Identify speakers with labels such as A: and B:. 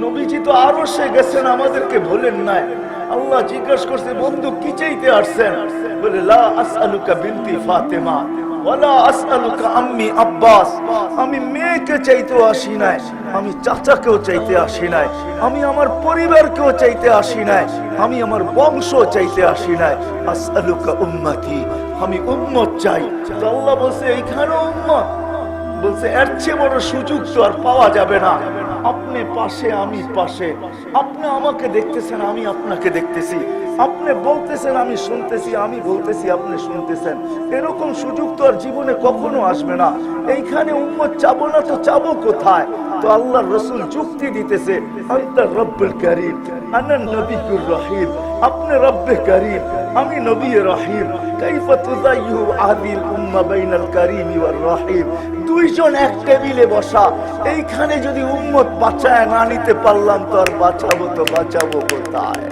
A: নবীজি তো আরশে গেছেন, আমাদেরকে বলেন নাই। আল্লাহ জিজ্ঞাসা করছে, বন্ধু কি চাইতে আসছেন? বলে, লা আসআলুকা বিনতি ফাতেমা ওয়ালা আসআলুকা আম্মি আব্বাস। আমি মেয়েকে চাইতে আসি নাই, আমি চাচাকেও চাইতে আসি নাই, আমি আমার পরিবারকেও চাইতে আসি নাই, আমি আমার বংশ চাইতে আসি নাই। আসআলুকা উম্মতি, আমি উম্মত চাই। তো আল্লাহ বলছে, এইখানেও উম্মত। বলছে, এর চেয়ে বড় সুযোগ তো আর পাওয়া যাবে না। আপনি পাশে, আমি পাশে, আপনি আমাকে দেখতেছেন, আমি আপনাকে দেখতেছি, আপনি বলতেছেন, আমি শুনতেছি, আমি বলতেছি, আপনি শুনতেছেন। এরকম সুযোগ তো আর জীবনে কখনো আসবে না। এইখানে উম্মত চাবো না তো চাবো কোথায়? তো আল্লাহর রাসূল যুক্তি দিতেছে, আনতা রব্বুল কারীম আনা নবিয়্যুর রহিম। আপনি রব্বে কারীম, আমি নবী রহিম। কাইফা তুযায়্যু আহদিল উম্মাহ বাইনাল কারীম ওয়ার রহিম। দুইজন এক টেবিলে বসা, এইখানে যদি উম্মত বাঁচায় না নিতে পারলাম তো আর বাঁচাবো কোথায়?